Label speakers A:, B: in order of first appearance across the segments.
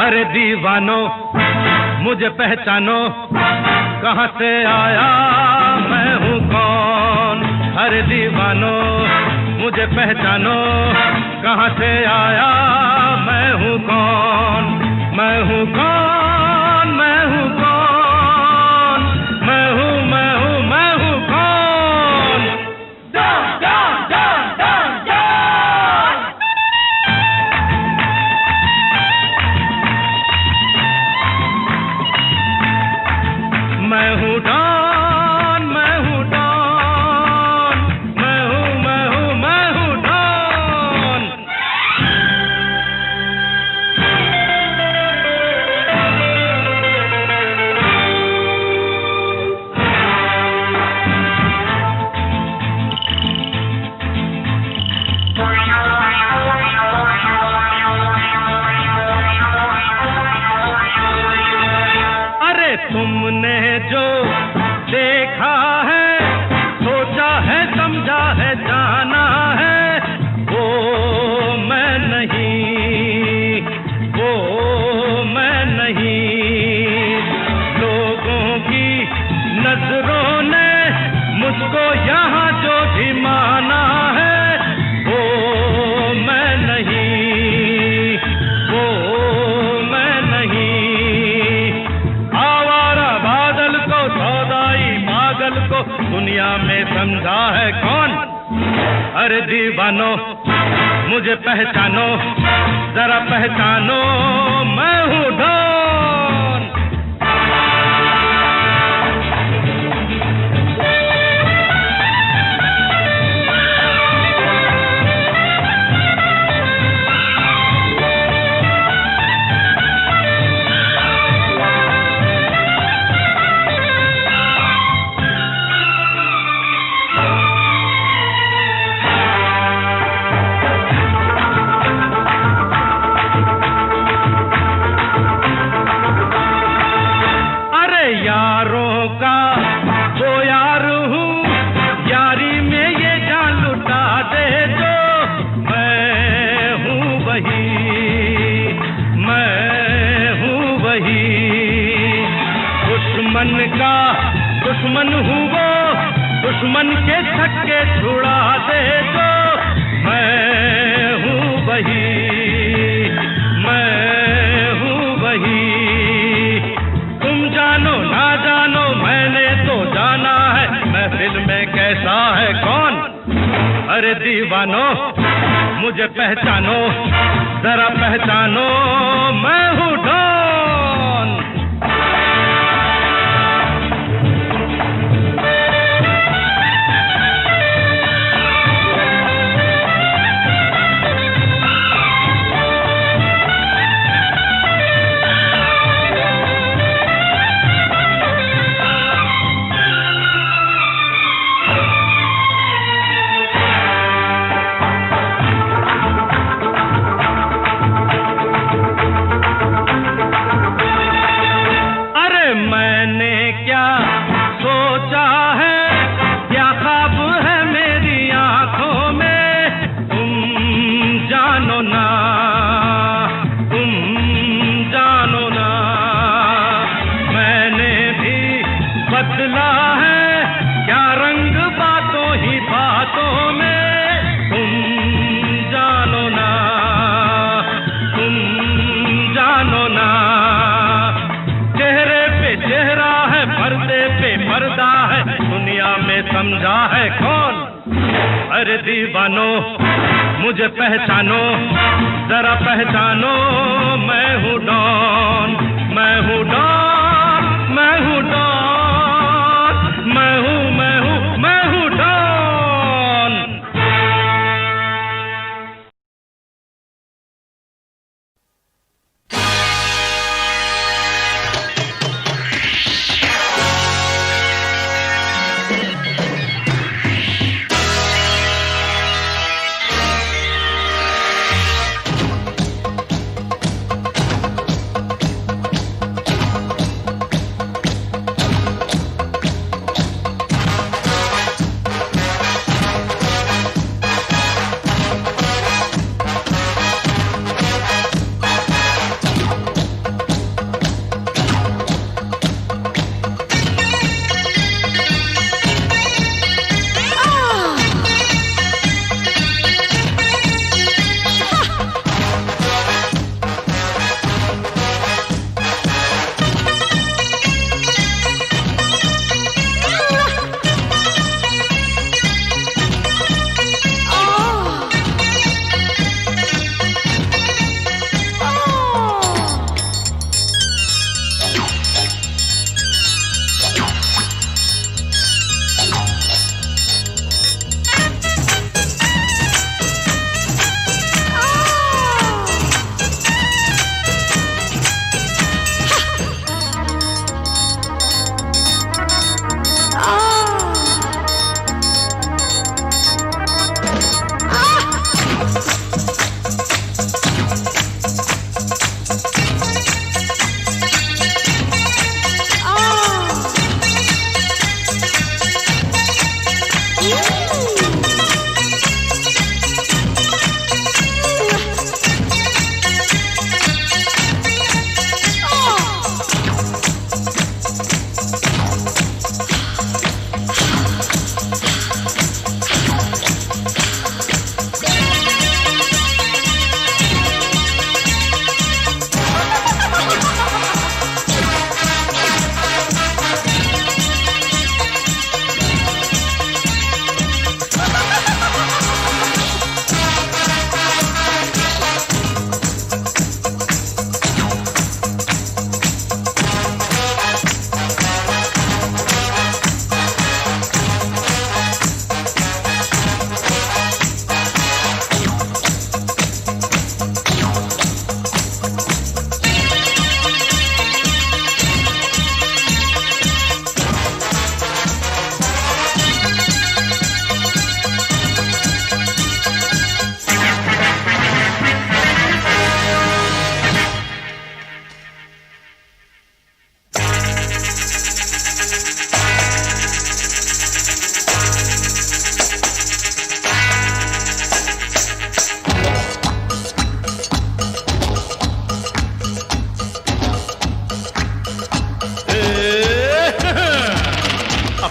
A: अरे दीवानो मुझे पहचानो, कहाँ से आया मैं हूँ कौन। अरे दीवानो मुझे पहचानो, कहाँ से आया मैं हूँ कौन। मैं हूँ कौन, मैं हूँ कौन, मैं हूँ मैं हूँ मैं हूँ कौन। डॉन डॉन डॉन डॉन डॉन। मैं हूँ डॉन, मैं हूँ डॉन, मैं हूँ मैं हूँ मैं हूँ डॉन। अरे तुमने जो देखा है, सोचा है, समझा है, जाना है, वो मैं नहीं, वो मैं नहीं। लोगों की नजरों ने मुझको यहाँ जो भी माना है, वो मैं नहीं, वो मैं नहीं। आवारा बादल को, सौदाई पागल को दुनिया में समझा है कौन। अरे दीवानो मुझे पहचानो, जरा पहचानो, मैं हूँ डॉन। यारों का वो यार हूँ, यारी में ये जान लुटा दे जो। मैं हूँ वही, मैं हूँ वही। दुश्मन का दुश्मन हूँ वो, दुश्मन के छक्के छुड़ा दे जो। मैं हूँ वही, मैं हूँ वही। तुम जानो ना जानो, मैंने तो जाना है महफिल में कैसा है कौन। अरे दीवानो मुझे पहचानो, जरा पहचानो, मैं हूँ डॉन। मैंने क्या सोचा है, क्या ख्वाब है मेरी आंखों में, तुम जानो ना, तुम जानो ना। मैंने भी बदला है क्या रंग बातों ही बातों में, तुम जानो ना, तुम जानो ना। चेहरे पे चेहरा है, पर्दे पे पर्दा है, दुनिया में समझा है कौन। अरे दीवानो मुझे पहचानो, जरा पहचानो, मैं हूँ डॉन, मैं हूँ डॉन, मैं हूँ डॉन, मैं हूँ मैं हूँ मैं हूँ डॉन।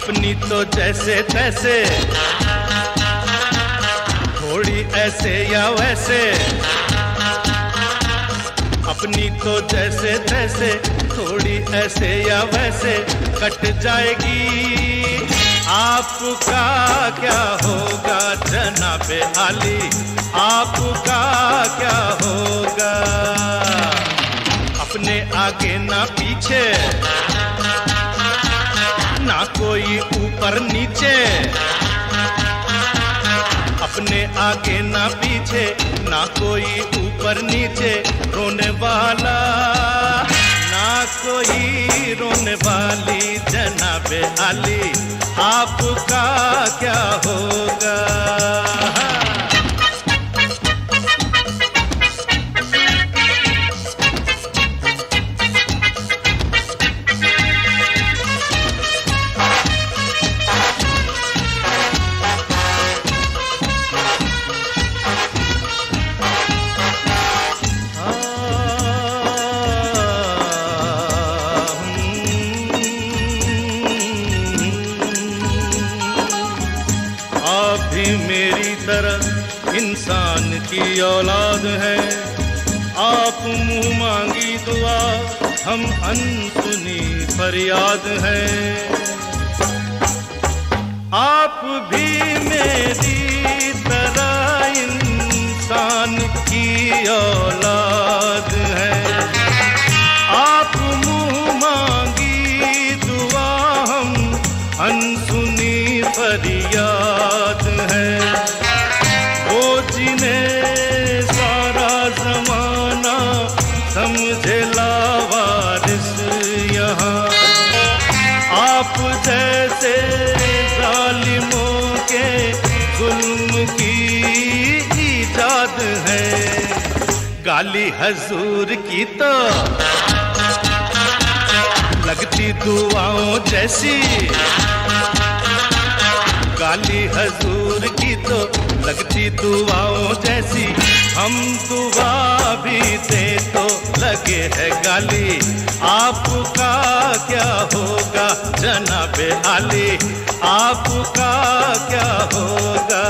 A: अपनी तो जैसे तैसे, थोड़ी ऐसे या वैसे, अपनी तो जैसे तैसे, थोड़ी ऐसे या वैसे कट जाएगी। आपका क्या होगा जनाबे आली, आपका क्या होगा? अपने आगे ना पीछे, ना कोई ऊपर नीचे, अपने आगे ना पीछे, ना कोई ऊपर नीचे, रोने वाला ना कोई रोने वाली जनाबे आली, आपका क्या होगा? मेरी तरह इंसान की औलाद है, आप मुंह मांगी दुआ, हम अनसुनी फरियाद है। आप भी मेरी तरह इंसान की औलाद है, आप मुंह मांगी दुआ, हम अनसुनी फरियाद है। वो जिन्हें सारा जमाना समझे लावारिस यहाँ, आप जैसे जालिमों के जुल्म की इजाद है। गाली हजूर की तो लगती दुआओं जैसी, गाली हजूर की तो लगती दुआओं जैसी, हम दुआ भी दे तो लगे है गाली, आपका क्या होगा जनाबे आली, आपका क्या होगा?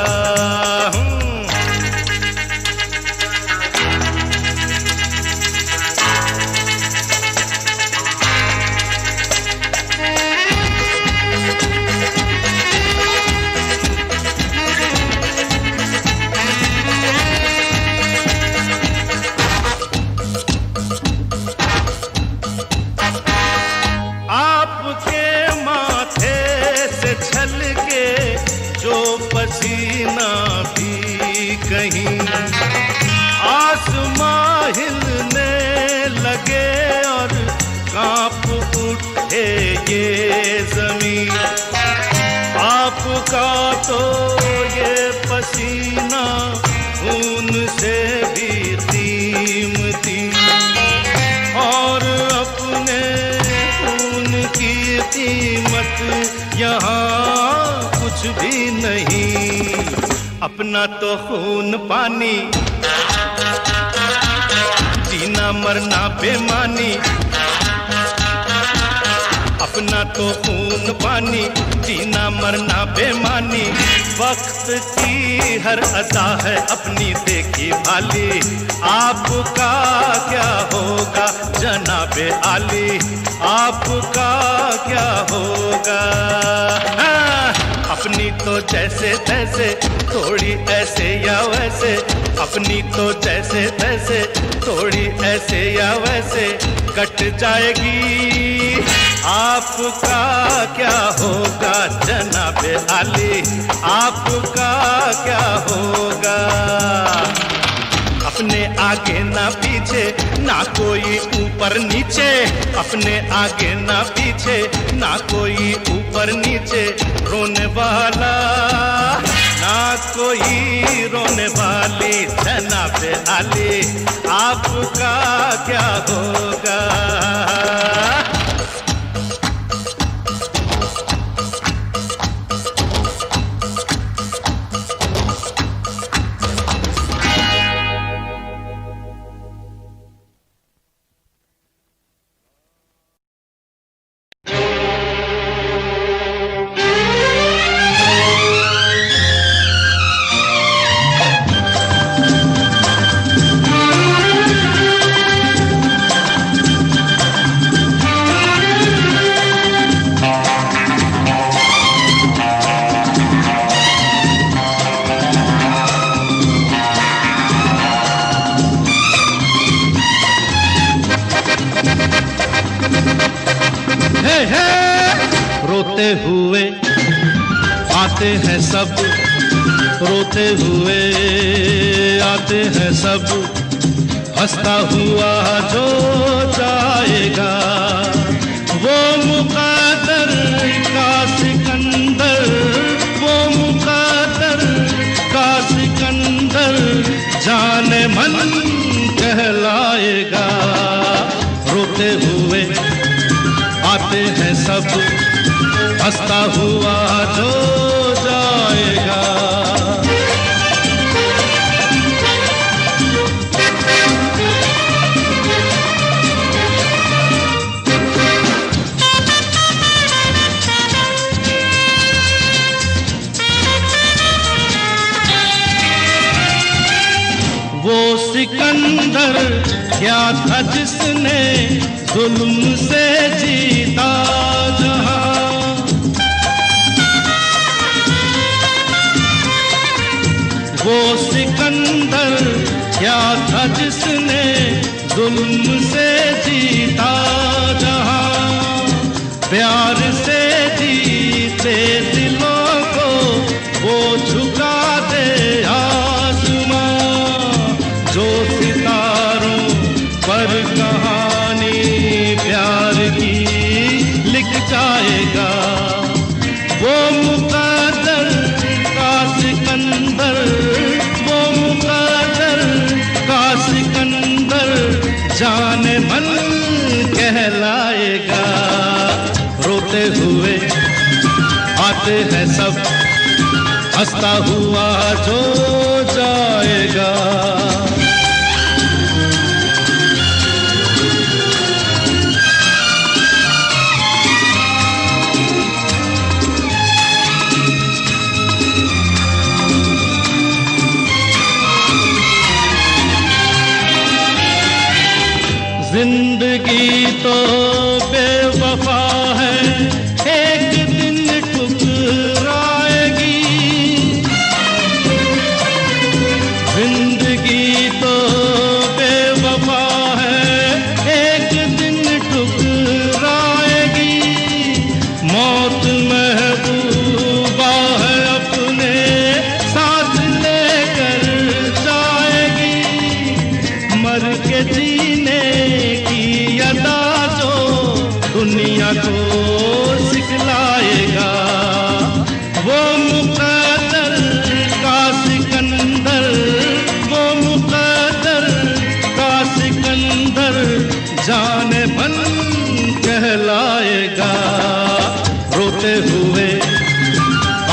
A: पसीना भी कहीं आसमां हिलने लगे और कांप उठे ये जमीन, आपका तो ये पसीना खून से भी कीमती, और अपने खून की कीमत यहाँ कुछ भी नहीं। अपना तो खून पानी, जीना मरना बेमानी, अपना तो खून पानी, जीना मरना बेमानी, वक्त की हर अदा है अपनी देखी भाली, आपका क्या होगा जनाबे आली, आपका क्या होगा? अपनी तो जैसे तैसे, थोड़ी ऐसे या वैसे, अपनी तो जैसे तैसे, थोड़ी ऐसे या वैसे कट जाएगी। आपका क्या होगा जनाबे आली, आपका क्या होगा? अपने आगे ना पीछे, ना कोई ऊपर नीचे, अपने आगे ना पीछे, ना कोई ऊपर नीचे, रोने वाला ना कोई रोने वाली जनाबे आली, आपका क्या होगा? हे रोते हुए आते हैं सब, रोते हुए आते हैं सब, हंसता हुआ जो जाएगा वो मुक़द्दर का सिकंदर, वो मुक़द्दर का सिकंदर जाने मन कहलाएगा। रोते हुए आते हैं सब, हंसता हुआ जो जाएगा। वो सिकंदर क्या था जिसने जुल्म से जीता जहां, वो सिकंदर क्या था जिसने जुल्म से जीता जहां, प्यार से जीते दिलों को वो झुका दे आसमां, जो सितारों पर कहानी प्यार की लिख जाएगा। वो मुक़द्दर का सिकंदर, वो मुक़द्दर का सिकंदर जाने मन कहलाएगा। रोते हुए आते हैं सब, हंसता हुआ जो जाएगा। जिंदगी तो बेवफा है, एक दिन ठुकराएगी। जिंदगी तो बेवफा है, एक दिन ठुकराएगी। मौत महबूबा है, अपने साथ लेकर जाएगी। मर के जीने की अदा जो दुनिया को सिखलाएगा। वो मुक़द्दर का सिकंदर, वो मुक़द्दर का सिकंदर जाने मन कहलाएगा। रोते हुए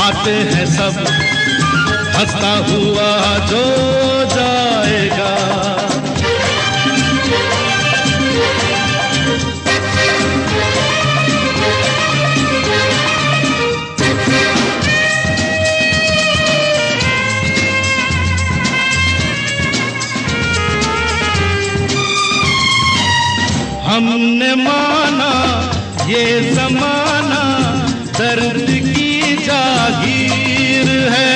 A: आते हैं सब, हंसता हुआ जो जाएगा। हमने माना ये ज़माना दर्द की जागीर है,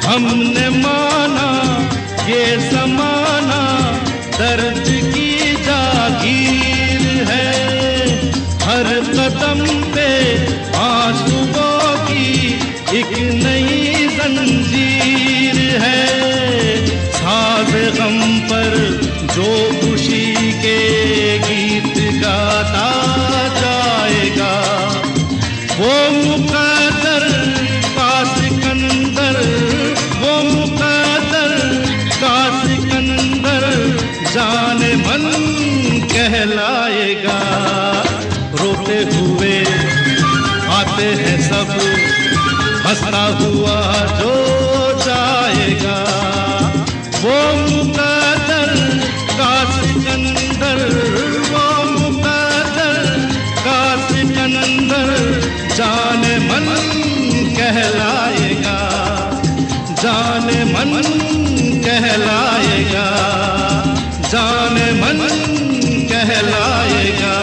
A: हमने माना ये ज़माना दर्द की जागीर है। हर कदम पे आंसुओं की एक नई जंजीर है। साज़े गम पर जो खुशी के गीत गाता जाएगा। वो मुक़द्दर का सिकंदर, वो मुक़द्दर का सिकंदर जाने मन कहलाएगा। रोते हुए आते हैं सब, हंसता हुआ जो जाएगा। वो मुक़द्दर का सिकंदर, वो मुक़द्दर का सिकंदर जाने मन कहलाएगा, जाने मन कहलाएगा, जाने मन कहलाएगा।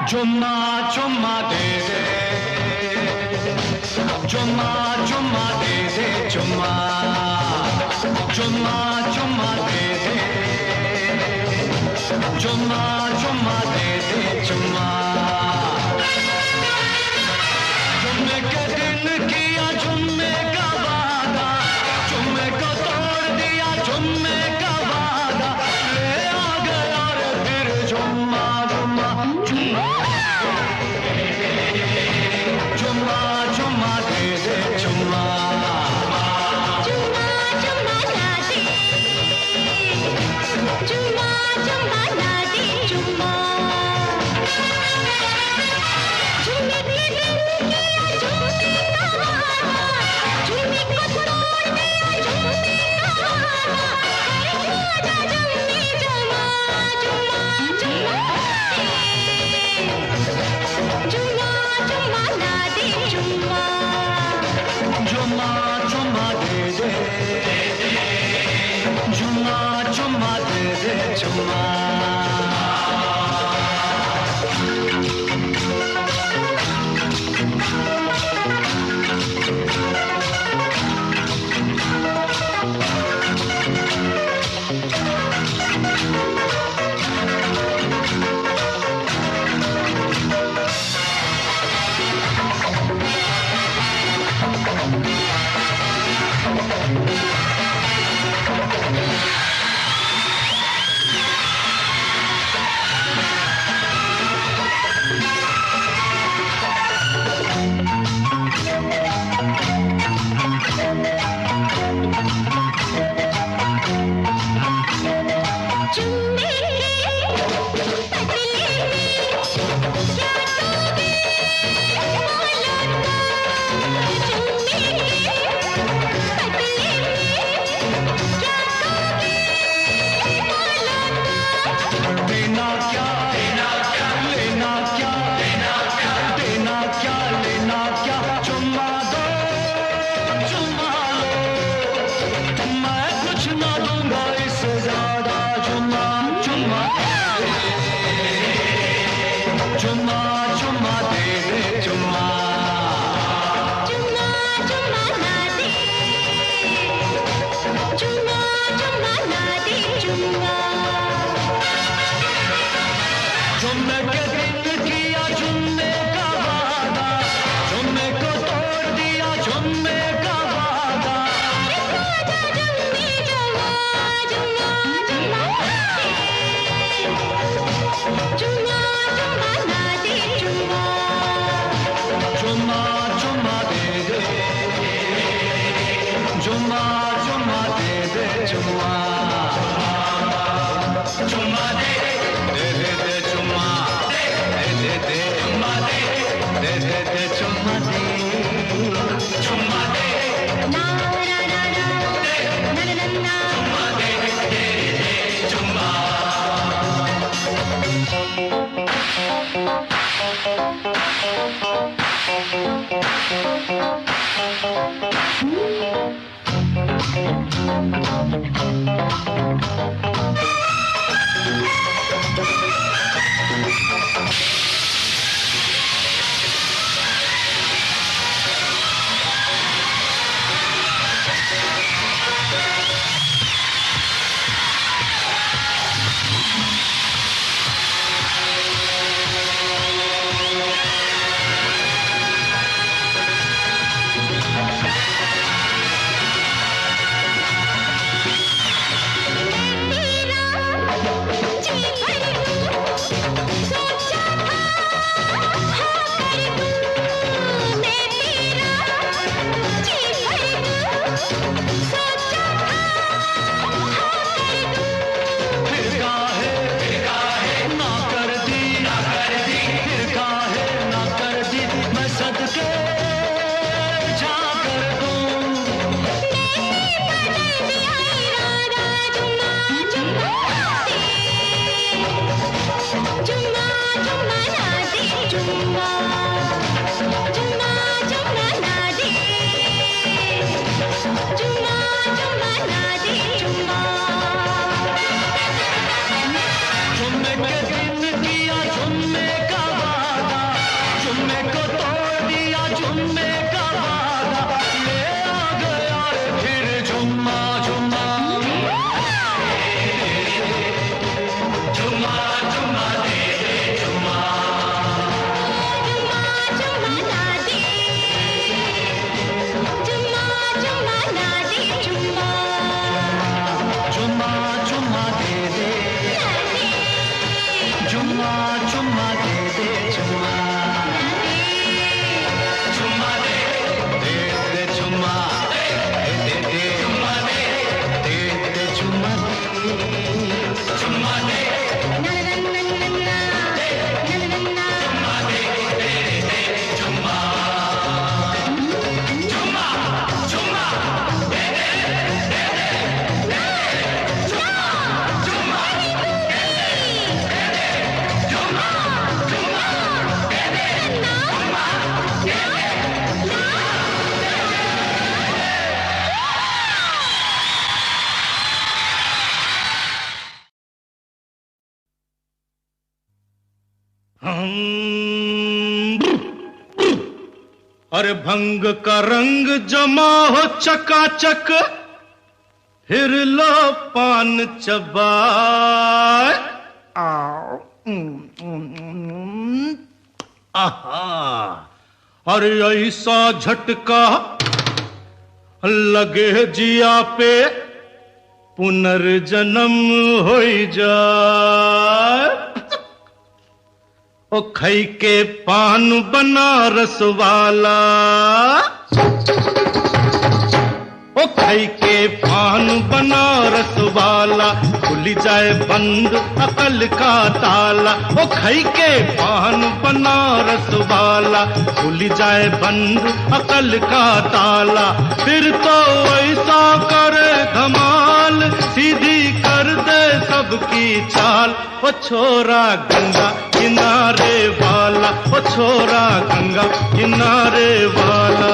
B: चुम्मा चुम्मा दे दे, चुम्मा चुम्मा दे दे, चुम्मा चुम्मा चुम्मा दे दे, चुम्मा चुम्मा दे दे, चुम्मा जुम्मे के दिन किया जुम्मे का वादा, जुम्मे को तोड़ दिया जुम्मे का वादा, ले आ गया रे फिर जुम्मा जुम्मा जुम्मा जुम्मा जुम्मा दे दे, जुम्मा
C: जुम्मा जुम्मा ना दे, जुम्मा जुम्मा ना दे, जुम्मा जुम्मे के दिन किया जुम्मे का वादा, जुम्मे को तोड़ दिया जुम्मे का वादा, आजा जुम्मे जुम्मा जुम्मा जुम्मा जुम्मा जुम्मा ना दे, जुम्मा
B: जुम्मा जुम्मा दे दे, जुम्मा जुम्मा दे दे, जुम्मा
C: जुम्मे के बदले में क्या दोगे मौला का, जुम्मे के बदले में क्या दोगे मौला का,
B: देना क्या लेना क्या, देना क्या लेना क्या, चुम्मा दो चुम्मा लो, मैं कुछ ना दूंगा इससे ज्यादा, चुम्मा चुम्मा चुम्मा चुम्मा दे दे, चुम्मा
C: जुम्मा जुम्मा ना दे, जुम्मा जुम्मा ना दे, जुम्मा
B: जुम्मे के दिन किया जुम्मे का वादा, जुम्मे को तोड़ दिया जुम्मे का वादा,
C: आजा जुम्मे जुम्मा जुम्मा जुम्मा जुम्मा जुम्मा ना दे, जुम्मा
B: जुम्मा जुम्मा दे दे, जुम्मा जुम्मा दे दे, जुम्मा जुम्मा दे दे दे दे, जुम्मा दे दे दे, जुम्मा दे दे दे, जुम्मा दे जुम्मा दे
C: ना ना ना ना ना ना ना,
B: जुम्मा दे दे दे, जुम्मा
C: जुम्मा
A: अरे भंग का रंग जमा हो चकाचक, फिर लो पान चबाए। आहा, अरे ऐसा झटका लगे जिया पे, पुनर्जन्म हो जाए। ओ खई के पान बनारस वाला, ओ खई के पान बनारस वाला, खुल जाए बंद अकल का ताला। ओ खई के पान बनारस वाला, खुल जाए बंद अकल का ताला। फिर तो ऐसा करे धमाल, सीधी कर दे सबकी चाल। ओ छोरा गंगा किनारे वाला, ओ छोरा गंगा किनारे वाला।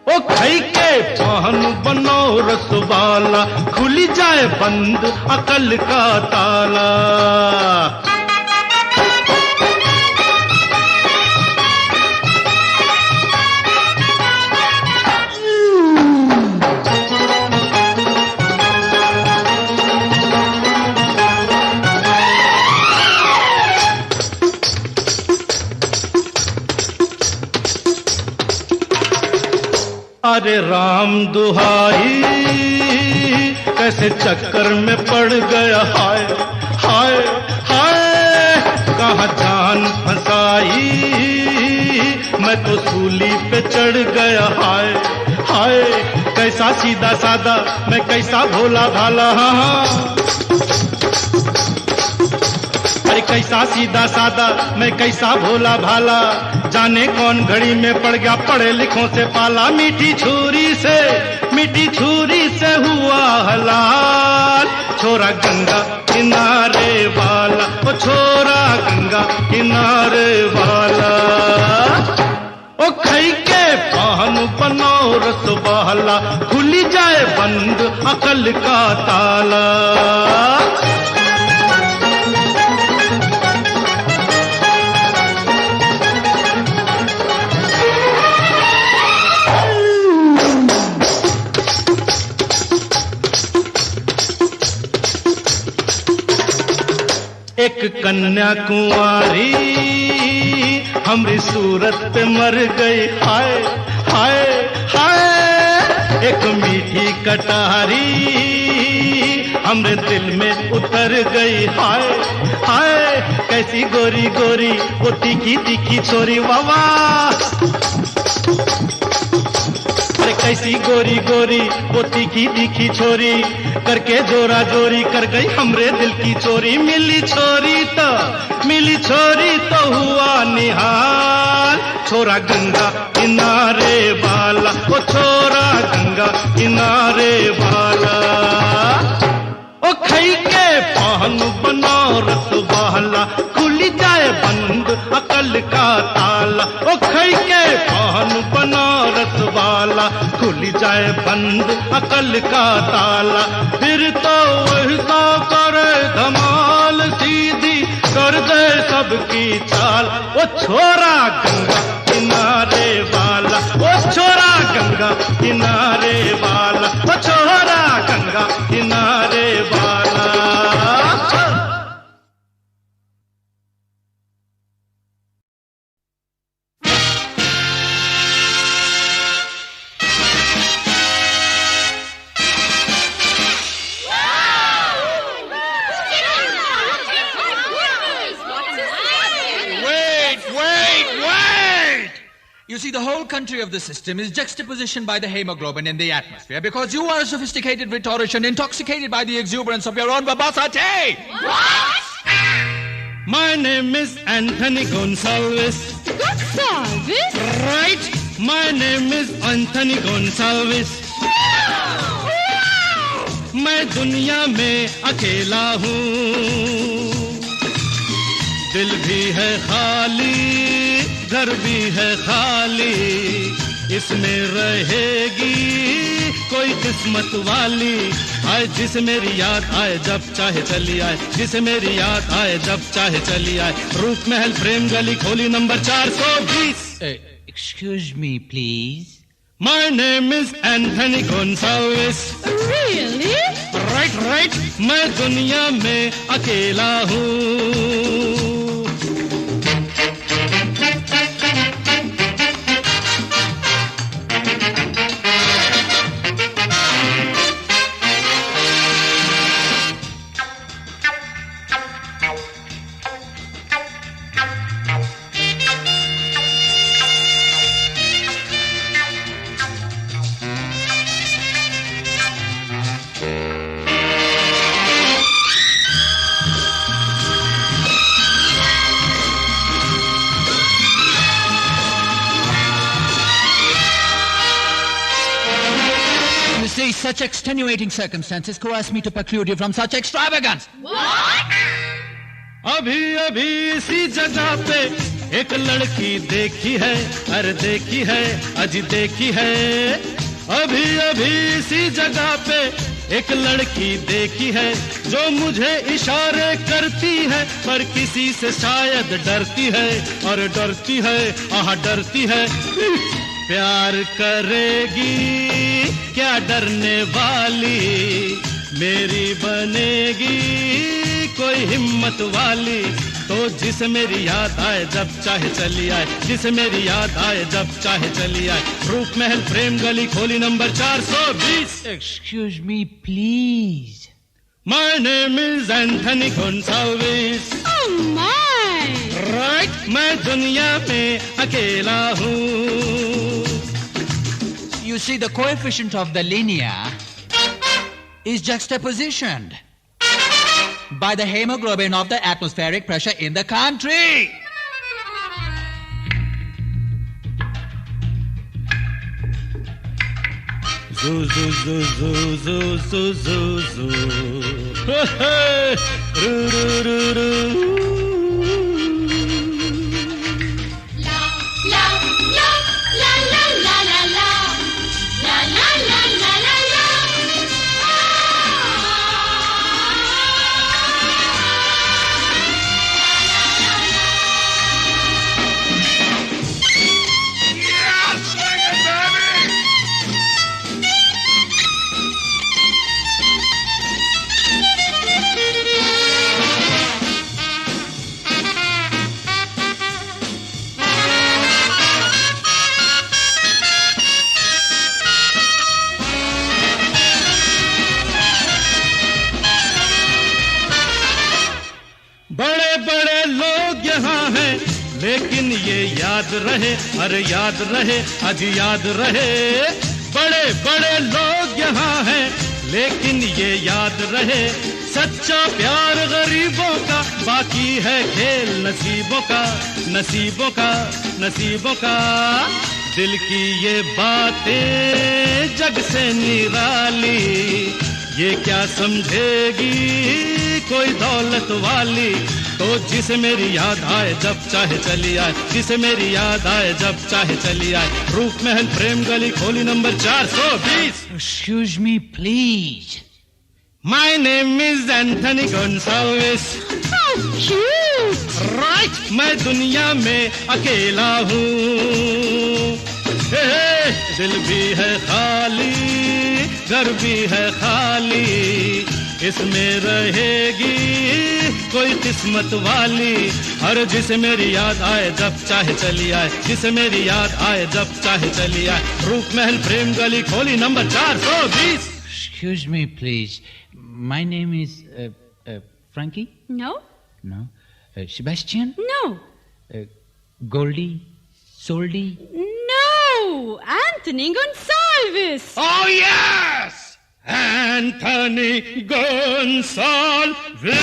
A: ओ खई के पान बनारस वाला, खुल जाए बंद अकल का ताला। अरे राम दुहाई, कैसे चक्कर में पड़ गया, हाय हाय हाय। कहाँ जान फंसाई, मैं तो सूली पे चढ़ गया, हाय हाय। कैसा सीधा सादा, मैं कैसा भोला भाला, हाँ। अरे कैसा सीधा सादा, मैं कैसा भोला भाला। जाने कौन घड़ी में पड़ गया पढ़े लिखों से पाला। मीठी छुरी से हुआ हलाल। छोरा गंगा किनारे वाला, ओ छोरा गंगा किनारे वाला। ओ खई के पान रस वाला, खुली जाए बंद अकल का ताला। एक कन्या कुंवारी हमरी सूरत पे मर गई, हाय हाय हाय। एक मीठी कटारी हमरे दिल में उतर गई, हाय हाय। कैसी गोरी गोरी वो तीखी तीखी छोरी, वावा। कैसी गोरी गोरी वो तीखी तीखी छोरी, करके जोरा जोरी कर गई हमरे दिल की चोरी। मिली छोरी तो हुआ निहाल, छोरा गंगा किनारे वाला, ओ छोरा गंगा किनारे वाला। ओ खई के पान बनारस वाला, खुली जाए बंद अकल का ताला। ओ खई के पान बनारस वाला, खुली जाए बंद अकल का ताला। फिर तो वैसा करे धमाल, सीधी कर दे सबकी चाल। ओ छोरा गंगा किनारे वाला, ओ छोरा गंगा किनारे वाला, ओ छोरा गंगा किनारे वाला।
D: You see, the whole country of the system is juxtapositioned by the hemoglobin in the atmosphere because you are a sophisticated rhetorician intoxicated by the exuberance of your own verbosity.
C: What?
A: My name is Anthony Gonsalves.
C: Gonsalves?
A: Right? My name is Anthony Gonsalves. मैं दुनिया में अकेला हूँ, दिल भी है खाली, घर भी है खाली। इसमें रहेगी कोई किस्मत वाली, आए जिसे मेरी याद आए जब चाहे चली आए, जिसे मेरी याद आए जब चाहे चली आए। रूप महल प्रेम गली खोली number 420।
D: Excuse me, please.
A: My name is Anthony Gonsalves.
C: Really?
A: Right. मैं दुनिया में अकेला हूँ।
D: Such extenuating circumstances coerce me to preclude you from such extravagance.
C: What?
A: अभी अभी इसी जगह पे एक लड़की देखी है, अरे देखी है, अजी देखी है। अभी अभी इसी जगह पे एक लड़की देखी है, जो मुझे इशारे करती है, पर किसी से शायद डरती है, और डरती है, आह डरती है। प्यार करेगी क्या डरने वाली, मेरी बनेगी कोई हिम्मत वाली। तो जिसे मेरी याद आए जब चाहे चली आए, जिसे मेरी याद आए जब चाहे चली आए। रूप महल प्रेम गली खोली number 420।
D: Excuse me, please.
A: My name is Anthony Gonsalves.
C: Oh my!
A: Right, मैं दुनिया में अकेला हूँ।
D: You see, the coefficient of the linear is juxtapositioned by the hemoglobin of the atmospheric pressure in the country.
A: Zoo, zoo, zoo, zoo, zoo, zoo, zoo, zoo. Hey, roo, roo, roo, roo.
C: La la la la la la la la.
A: याद रहे, अरे याद रहे, अजी याद रहे। बड़े बड़े लोग यहाँ हैं, लेकिन ये याद रहे, सच्चा प्यार गरीबों का, बाकी है खेल नसीबों का, नसीबों का, नसीबों का। दिल की ये बातें जग से निराली, ये क्या समझेगी कोई दौलत वाली। तो जिसे मेरी याद आए जब चाहे चली आए, जिसे मेरी याद आए जब चाहे चली आए। रूप महल प्रेम गली खोली number 420।
D: Excuse me, please.
A: My name is Anthony Gonsalves.
C: How cute!
A: Right, मैं दुनिया में अकेला हूँ। दिल भी है खाली, घर भी है खाली, इसमें रहेगी कोई किस्मत वाली। हर जिसे मेरी याद आए जब चाहे चली आए, जिसे मेरी याद आए जब चाहे चली आए। रूप महल प्रेम गली खोली number 420।
D: Excuse me, please. My name is Frankie?
C: No?
D: No. Sebastian?
C: No.
D: Goldie? Soldy?
C: No! Anthony Gonsalves!
A: Oh yes! Anthony Gonsalves!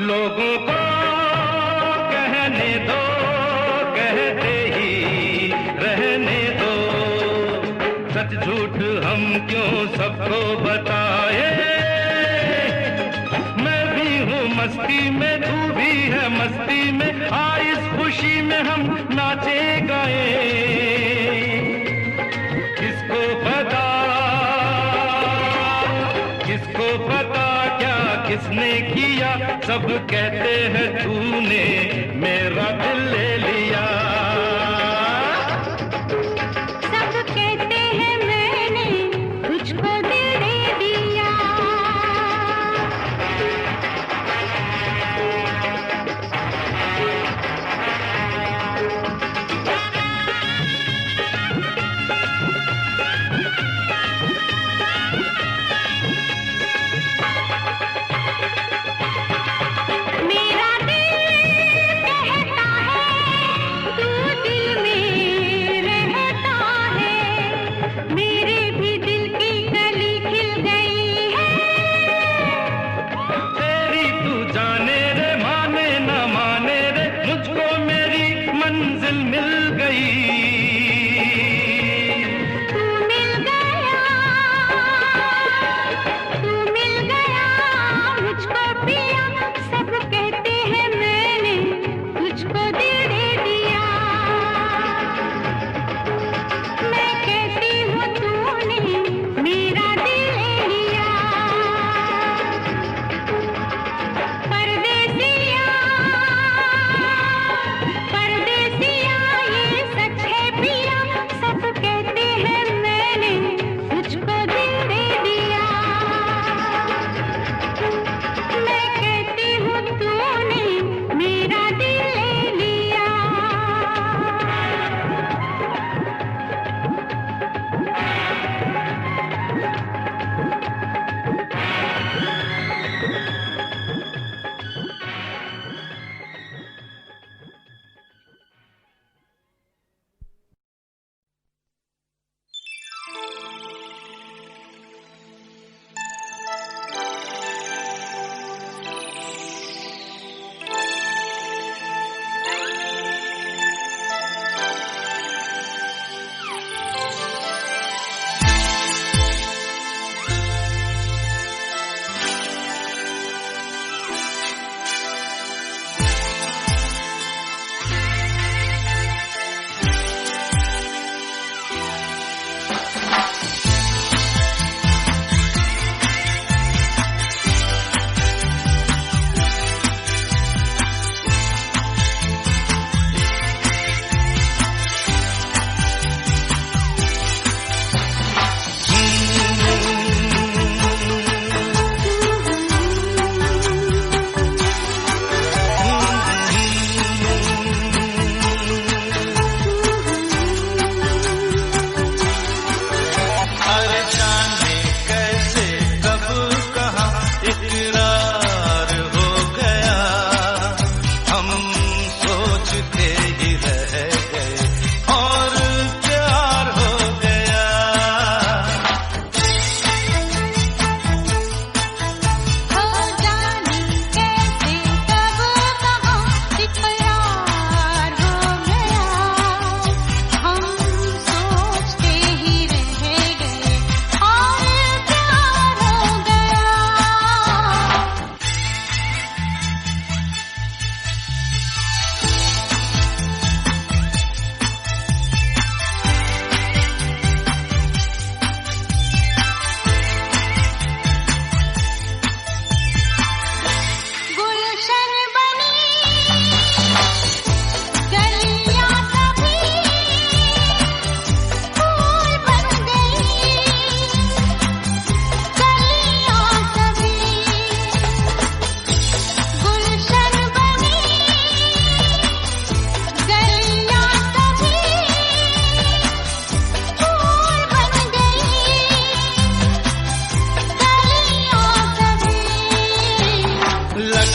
A: लोगों को कहने दो, कहते ही रहने दो। सच झूठ हम क्यों सबको बताए। मैं भी हूँ मस्ती में, तू भी है मस्ती में। आ इस खुशी में हम नाचे गाए। किसको पता, किसको पता क्या किसने किया। सब कहते हैं तूने मेरा दिल ले लिया।
C: सब कहते हैं मैंने तुझको दिल दे दिया।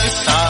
B: लगता